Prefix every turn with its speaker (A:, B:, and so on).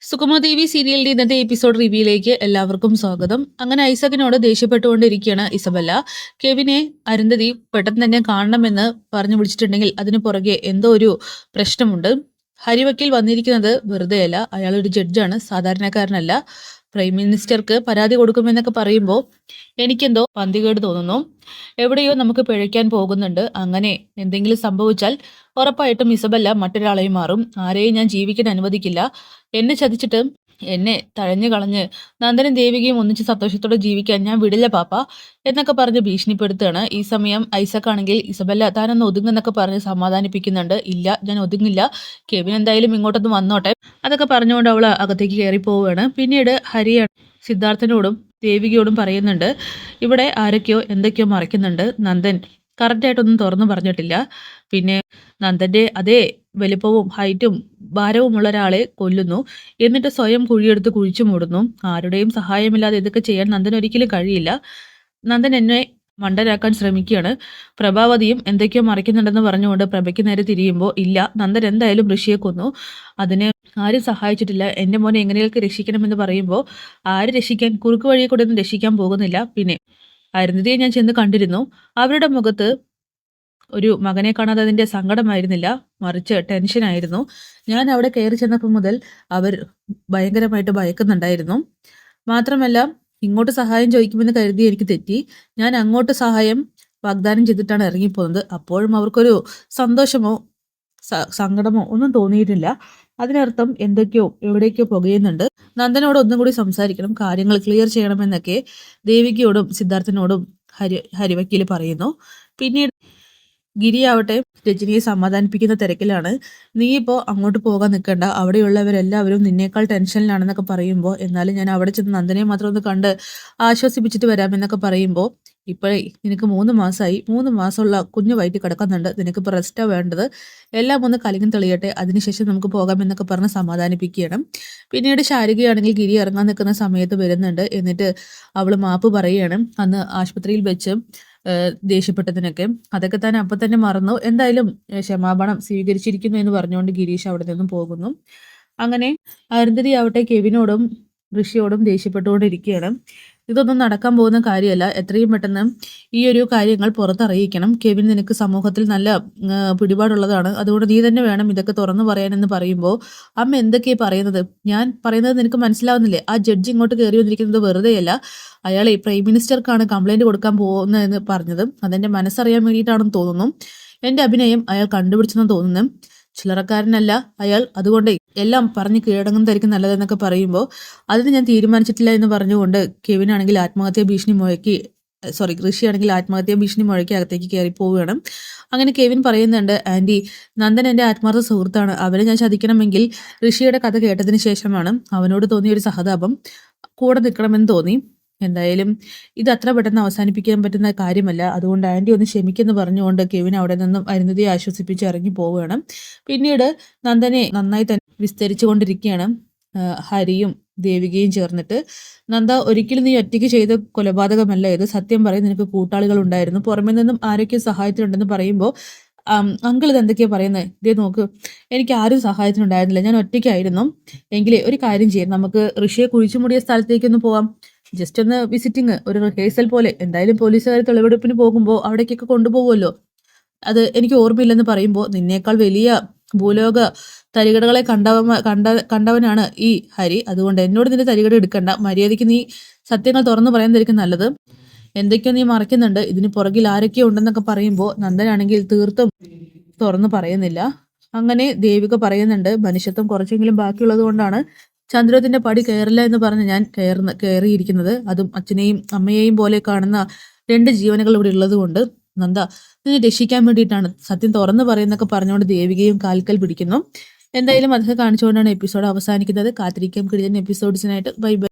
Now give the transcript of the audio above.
A: സുഗമദേവി സീരിയലിന്റെ ഇന്നത്തെ എപ്പിസോഡ് റിവ്യൂയിലേക്ക് എല്ലാവർക്കും സ്വാഗതം. അങ്ങനെ ഐസക്കിനോട് ദേഷ്യപ്പെട്ടുകൊണ്ടിരിക്കുകയാണ് ഇസബല്ല. കെവിനെ അരുന്ധതി പെട്ടെന്ന് തന്നെ കാണണമെന്ന് പറഞ്ഞു വിളിച്ചിട്ടുണ്ടെങ്കിൽ അതിന് പുറകെ എന്തോ ഒരു പ്രശ്നമുണ്ട്. ഹരിവക്കീൽ വന്നിരിക്കുന്നത് വെറുതെയല്ല, അയാൾ ഒരു ജഡ്ജാണ്, സാധാരണക്കാരനല്ല. പ്രൈം മിനിസ്റ്റർക്ക് പരാതി കൊടുക്കുമെന്നൊക്കെ പറയുമ്പോൾ എനിക്കെന്തോ പന്തികേട് തോന്നുന്നു. എവിടെയോ നമുക്ക് പിഴയ്ക്കാൻ പോകുന്നുണ്ട്. അങ്ങനെ എന്തെങ്കിലും സംഭവിച്ചാൽ ഉറപ്പായിട്ടും ഇസബല്ല മറ്റൊരാളെയും മാറും. ആരെയും ഞാൻ ജീവിക്കാൻ അനുവദിക്കില്ല. എന്നെ ചതിച്ചിട്ട് എന്നെ തഴഞ്ഞു കളഞ്ഞ് നന്ദനും ദേവികയും ഒന്നിച്ച് സന്തോഷത്തോടെ ജീവിക്കാൻ ഞാൻ വിടില്ല പാപ്പ എന്നൊക്കെ പറഞ്ഞ് ഭീഷണിപ്പെടുത്തുകയാണ്. ഈ സമയം ഐസക്കാണെങ്കിൽ ഇസബല്ല താനൊന്ന് ഒതുങ്ങെന്നൊക്കെ പറഞ്ഞ് സമാധാനിപ്പിക്കുന്നുണ്ട്. ഇല്ല, ഞാൻ ഒതുങ്ങില്ല, കെവിൻ എന്തായാലും ഇങ്ങോട്ടൊന്ന് വന്നോട്ടെ അതൊക്കെ പറഞ്ഞുകൊണ്ട് അവൾ അകത്തേക്ക് കയറി പോവുകയാണ്. പിന്നീട് ഹരിയാണ് സിദ്ധാർത്ഥനോടും ദേവികയോടും പറയുന്നുണ്ട്, ഇവിടെ ആരൊക്കെയോ എന്തൊക്കെയോ മറയ്ക്കുന്നുണ്ട്. നന്ദൻ കറക്റ്റായിട്ടൊന്നും തുറന്നു പറഞ്ഞിട്ടില്ല. പിന്നെ നന്ദന്റെ അതേ വലിപ്പവും ഹൈറ്റും ഭാരവുമുള്ള ഒരാളെ കൊല്ലുന്നു, എന്നിട്ട് സ്വയം കുഴിയെടുത്ത് കുഴിച്ചു മൂടുന്നു. ആരുടെയും സഹായമില്ലാതെ ഇതൊക്കെ ചെയ്യാൻ നന്ദൻ ഒരിക്കലും കഴിയില്ല. നന്ദൻ എന്നെ മണ്ടനാക്കാൻ ശ്രമിക്കുകയാണ്. പ്രഭാവതിയും എന്തൊക്കെയോ മറിക്കുന്നുണ്ടെന്ന് പറഞ്ഞുകൊണ്ട് പ്രഭയ്ക്ക് നേരെ തിരിയുമ്പോൾ ഇല്ല, നന്ദൻ എന്തായാലും ഋഷിയെ കൊന്നു, അതിന് ആരും സഹായിച്ചിട്ടില്ല, എൻ്റെ മോനെ എങ്ങനെയൊക്കെ രക്ഷിക്കണമെന്ന് പറയുമ്പോൾ ആര് രക്ഷിക്കാൻ, കുറുക്ക് വഴിയെ കൂടെ ഒന്നും രക്ഷിക്കാൻ പോകുന്നില്ല. പിന്നെ അരുന്ധതിയെ ഞാൻ ചെന്ന് കണ്ടിരുന്നു, അവരുടെ മുഖത്ത് ഒരു മകനെ കാണാതെ അതിൻ്റെ സങ്കടമായിരുന്നില്ല, മറിച്ച് ടെൻഷനായിരുന്നു. ഞാൻ അവിടെ കയറി ചെന്നപ്പോൾ മുതൽ അവർ ഭയങ്കരമായിട്ട് ഭയക്കുന്നുണ്ടായിരുന്നു. മാത്രമല്ല ഇങ്ങോട്ട് സഹായം ചോദിക്കുമെന്ന് കരുതി എനിക്ക് തെറ്റി. ഞാൻ അങ്ങോട്ട് സഹായം വാഗ്ദാനം ചെയ്തിട്ടാണ് ഇറങ്ങിപ്പോകുന്നത്. അപ്പോഴും അവർക്കൊരു സന്തോഷമോ സങ്കടമോ ഒന്നും തോന്നിയിട്ടില്ല. അതിനർത്ഥം എന്തൊക്കെയോ എവിടേക്കോ പുകയുന്നുണ്ട്. നന്ദനോട് ഒന്നും കൂടി സംസാരിക്കണം, കാര്യങ്ങൾ ക്ലിയർ ചെയ്യണമെന്നൊക്കെ ദേവികയോടും സിദ്ധാർത്ഥനോടും ഹരിവക്കീൽ പറയുന്നു. പിന്നീട് ഗിരിയാവട്ടെ രജനിയെ സമാധാനിപ്പിക്കുന്ന തിരക്കിലാണ്. നീ ഇപ്പോൾ അങ്ങോട്ട് പോകാൻ നിൽക്കണ്ട, അവിടെയുള്ളവരെല്ലാവരും നിന്നേക്കാൾ ടെൻഷനിലാണെന്നൊക്കെ പറയുമ്പോൾ എന്നാലും ഞാൻ അവിടെ ചെന്ന് നന്ദനെ മാത്രം ഒന്ന് കണ്ട് ആശ്വസിപ്പിച്ചിട്ട് വരാമെന്നൊക്കെ പറയുമ്പോൾ ഇപ്പോഴേ നിനക്ക് 3 മാസമായി, 3 മാസമുള്ള കുഞ്ഞു വയറ്റിൽ കിടക്കുന്നുണ്ട്, നിനക്കിപ്പോൾ റെസ്റ്റാണ് വേണ്ടത്, എല്ലാം ഒന്ന് കലങ്ങി തെളിയട്ടെ, അതിനുശേഷം നമുക്ക് പോകാമെന്നൊക്കെ പറഞ്ഞ് സമാധാനിപ്പിക്കുകയാണ്. പിന്നീട് ശാരികയാണെങ്കിൽ ഗിരി ഇറങ്ങാൻ നിൽക്കുന്ന സമയത്ത് വരുന്നുണ്ട്. എന്നിട്ട് അവൾ മാപ്പ് പറയുകയാണ് അന്ന് ആശുപത്രിയിൽ വെച്ച് ദേഷ്യപ്പെട്ടതിനൊക്കെ. അതൊക്കെ തന്നെ അപ്പം തന്നെ മറന്നു, എന്തായാലും ക്ഷമാപണം സ്വീകരിച്ചിരിക്കുന്നു എന്ന് പറഞ്ഞുകൊണ്ട് ഗിരീഷ് അവിടെ നിന്നും പോകുന്നു. അങ്ങനെ അരുന്ധതി ആവട്ടെ കെവിനോടും ഋഷിയോടും ദേഷ്യപ്പെട്ടുകൊണ്ടിരിക്കുകയാണ്. ഇതൊന്നും നടക്കാൻ പോകുന്ന കാര്യമല്ല, എത്രയും പെട്ടെന്ന് ഈ ഒരു കാര്യങ്ങൾ പുറത്തറിയിക്കണം. കെവിൻ നിനക്ക് സമൂഹത്തിൽ നല്ല പിടിപാടുള്ളതാണ്, അതുകൊണ്ട് നീ തന്നെ വേണം ഇതൊക്കെ തുറന്നു പറയാനെന്ന് പറയുമ്പോൾ അമ്മ എന്തൊക്കെയാണ് പറയുന്നത്, ഞാൻ പറയുന്നത് നിനക്ക് മനസ്സിലാവുന്നില്ലേ? ആ ജഡ്ജി ഇങ്ങോട്ട് കയറി വന്നിരിക്കുന്നത് വെറുതെയല്ല, അയാൾ പ്രൈം മിനിസ്റ്റർക്കാണ് കംപ്ലൈന്റ് കൊടുക്കാൻ പോകുന്നതെന്ന് പറഞ്ഞത്, അതെന്റെ മനസ്സറിയാൻ വേണ്ടിയിട്ടാണെന്ന് തോന്നുന്നു. എന്റെ അഭിനയം അയാൾ കണ്ടുപിടിച്ചെന്ന് തോന്നുന്നു, ചില്ലറക്കാരനല്ല അയാൾ, അതുകൊണ്ട് എല്ലാം പറഞ്ഞ് കീഴടങ്ങുന്നതായിരിക്കും നല്ലതെന്നൊക്കെ പറയുമ്പോൾ അതിന് ഞാൻ തീരുമാനിച്ചിട്ടില്ല എന്ന് പറഞ്ഞുകൊണ്ട് കെവിനാണെങ്കിൽ ആത്മഹത്യാ ഭീഷണി മുഴക്കി ഋഷിയാണെങ്കിൽ ആത്മഹത്യാ ഭീഷണി മുഴക്കി അകത്തേക്ക് കയറി പോവുകയാണ്. അങ്ങനെ കെവിൻ പറയുന്നുണ്ട്, ആൻറ്റി നന്ദൻ എൻ്റെ ആത്മാർത്ഥ സുഹൃത്താണ്, അവനെ ഞാൻ ചതിക്കണമെങ്കിൽ ഋഷിയുടെ കഥ കേട്ടതിന് ശേഷമാണ് അവനോട് തോന്നിയ ഒരു സഹതാപം കൂടെ നിൽക്കണമെന്ന് തോന്നി. എന്തായാലും ഇത് അത്ര പെട്ടെന്ന് അവസാനിപ്പിക്കാൻ പറ്റുന്ന കാര്യമല്ല, അതുകൊണ്ട് ആൻറ്റി ഒന്ന് ക്ഷമിക്കെന്ന് പറഞ്ഞുകൊണ്ട് കെവിൻ അവിടെ നിന്നും അരുന്ധതിയെ ആശ്വസിപ്പിച്ച് ഇറങ്ങി പോവുകയാണ്. പിന്നീട് നന്ദനെ നന്നായി തന്നെ വിസ്തരിച്ചു കൊണ്ടിരിക്കുകയാണ് ഹരിയും ദേവികയും ചേർന്നിട്ട്. നന്ദ, ഒരിക്കലും നീ ഒറ്റയ്ക്ക് ചെയ്ത കൊലപാതകമല്ല ഇത്, സത്യം പറയും, നിനക്ക് കൂട്ടാളികൾ ഉണ്ടായിരുന്നു, പുറമെ നിന്നും ആരൊക്കെയോ സഹായത്തിനുണ്ടെന്ന് പറയുമ്പോൾ അങ്കിൾ ഇത് എന്തൊക്കെയാ പറയുന്നത്, ഇതേ നോക്ക്, എനിക്ക് ആരും സഹായത്തിനുണ്ടായിരുന്നില്ല, ഞാൻ ഒറ്റയ്ക്കായിരുന്നു. എങ്കിലേ ഒരു കാര്യം ചെയ്യാം, നമുക്ക് ഋഷിയെ കുഴിച്ചുമൂടിയ സ്ഥലത്തേക്കൊന്ന് പോവാം, ജസ്റ്റ് ഒന്ന് വിസിറ്റിങ്, ഒരു റിഹേഴ്സൽ പോലെ, എന്തായാലും പോലീസുകാർ തെളിവെടുപ്പിന് പോകുമ്പോൾ അവിടേക്കൊക്കെ കൊണ്ടുപോകുമല്ലോ. അത് എനിക്ക് ഓർമ്മയില്ലെന്ന് പറയുമ്പോൾ നിന്നേക്കാൾ വലിയ ഭൂലോക തരികടകളെ കണ്ടവനാണ് ഈ ഹരി, അതുകൊണ്ട് എന്നോട് നിന്റെ തരികട എടുക്കണ്ട, മര്യാദയ്ക്ക് നീ സത്യങ്ങൾ തുറന്നു പറയുന്നതായിരിക്കും നല്ലത്. എന്തൊക്കെയോ നീ മറക്കുന്നുണ്ട്, ഇതിന് പുറകിൽ ആരൊക്കെയോ ഉണ്ടെന്നൊക്കെ പറയുമ്പോൾ നന്ദനാണെങ്കിൽ തീർത്തും തുറന്നു പറയുന്നില്ല. അങ്ങനെ ദേവിക പറയുന്നുണ്ട്, മനുഷ്യത്വം കുറച്ചെങ്കിലും ബാക്കിയുള്ളത് കൊണ്ടാണ് ചന്ദ്രത്തിന്റെ പടി കയറില്ല എന്ന് പറഞ്ഞ് ഞാൻ കയറിയിരിക്കുന്നത്, അതും അച്ഛനെയും അമ്മയെയും പോലെ കാണുന്ന 2 ജീവനുകൾ ഇവിടെ ഉള്ളത് കൊണ്ട്. നന്ദ, നിന്നെ രക്ഷിക്കാൻ വേണ്ടിയിട്ടാണ്, സത്യം തുറന്നു പറയുന്നൊക്കെ പറഞ്ഞുകൊണ്ട് ദേവികയും കാൽക്കൽ പിടിക്കുന്നു. എന്തായാലും അതൊക്കെ കാണിച്ചുകൊണ്ടാണ് എപ്പിസോഡ് അവസാനിക്കുന്നത്. കാത്തിരിക്കാം കിടിലൻ എപ്പിസോഡ്സിനായിട്ട്. Bye bye.